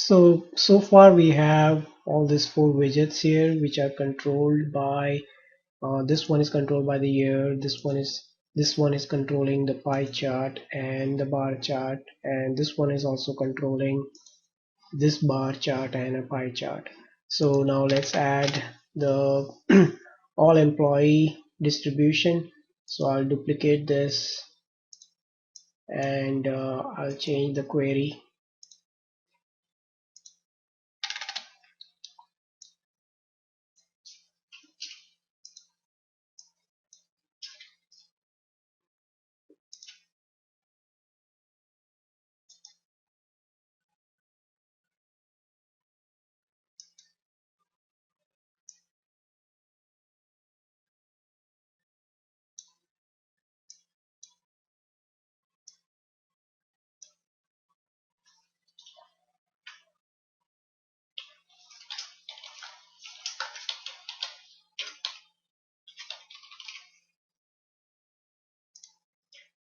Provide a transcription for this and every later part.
So far we have all these four widgets here which are controlled by this one is controlled by the year, this one is controlling the pie chart and the bar chart, and this one is also controlling this bar chart and a pie chart. So now let's add the all employee distribution. So I'll duplicate this and I'll change the query.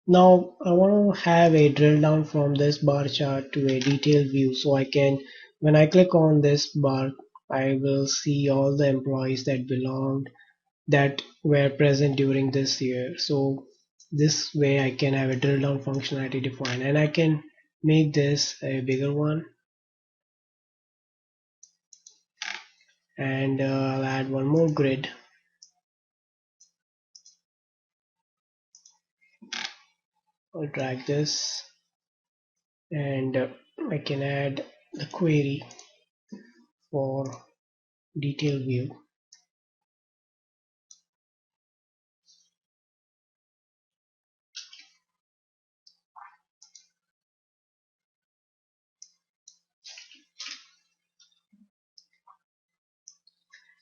Now I want to have a drill down from this bar chart to a detailed view, so I can, when I click on this bar, I will see all the employees that were present during this year. So this way I can have a drill down functionality defined, and I can make this a bigger one, and I'll add one more grid. I'll drag this, and I can add the query for detail view.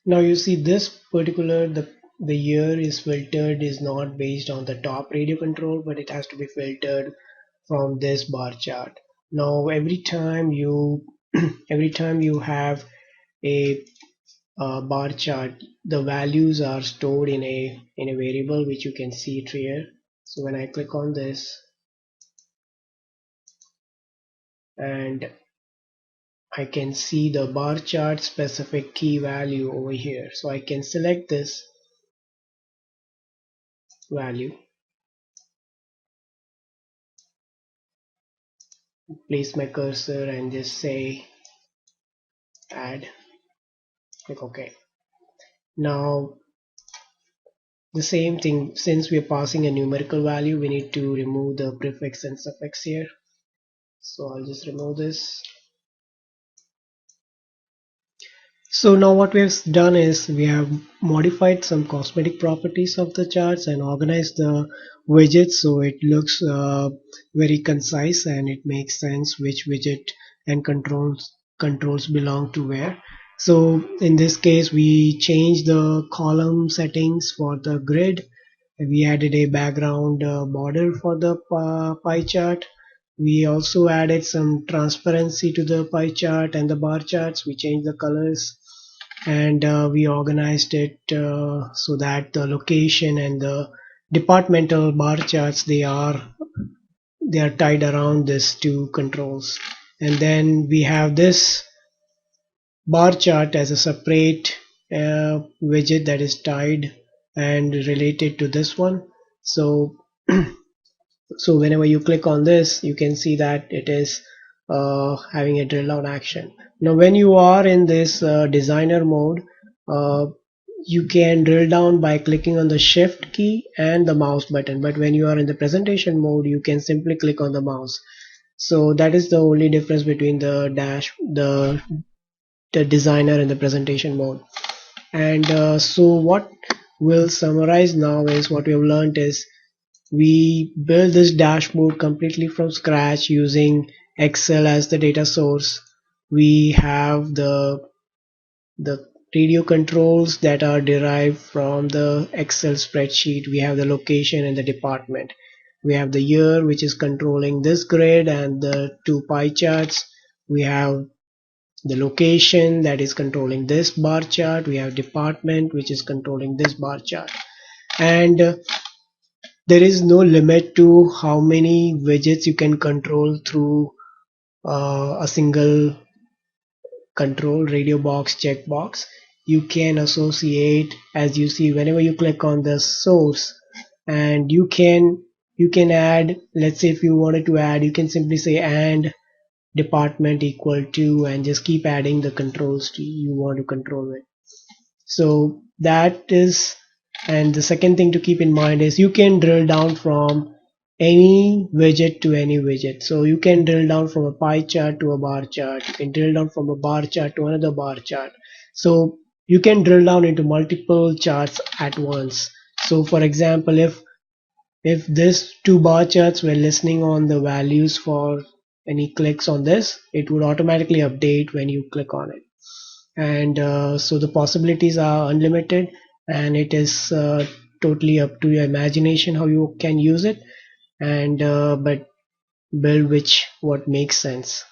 Now you see this particular the year is filtered is not based on the top radio control, but it has to be filtered from this bar chart. Now every time you every time you have a bar chart, the values are stored in a variable which you can see it here. So when I click on this, and I can see the bar chart specific key value over here, so I can select this value, place my cursor and just say add, click OK. Now the same thing, since we are passing a numerical value, we need to remove the prefix and suffix here. So I'll just remove this. So now what we have done is we have modified some cosmetic properties of the charts and organized the widgets so it looks very concise, and it makes sense which widget and controls belong to where. So in this case we changed the column settings for the grid. We added a background border for the pie chart. We also added some transparency to the pie chart and the bar charts. We changed the colors, and we organized it so that the location and the departmental bar charts, they are tied around these two controls. And then we have this bar chart as a separate widget that is tied and related to this one. So so whenever you click on this, you can see that it is having a drill down action. Now when you are in this designer mode, uh, you can drill down by clicking on the shift key and the mouse button, but when you are in the presentation mode, you can simply click on the mouse. So that is the only difference between the designer and the presentation mode. And so what we'll summarize now is what we have learned is we built this dashboard completely from scratch using Excel as the data source. We have the radio controls that are derived from the Excel spreadsheet. We have the location and the department. We have the year, which is controlling this grid and the two pie charts. We have the location that is controlling this bar chart. We have department, which is controlling this bar chart. And there is no limit to how many widgets you can control through a single control radio box checkbox, you can associate, as you see whenever you click on the source, and you can add, let's say if you wanted to add, you can simply say and department equal to, and just keep adding the controls to you want to control it. So that is, and the second thing to keep in mind is you can drill down from any widget to any widget. So you can drill down from a pie chart to a bar chart. You can drill down from a bar chart to another bar chart. So you can drill down into multiple charts at once. So for example, if this two bar charts were listening on the values for any clicks on this, it would automatically update when you click on it. And so the possibilities are unlimited, and it is totally up to your imagination how you can use it, and but build which what makes sense.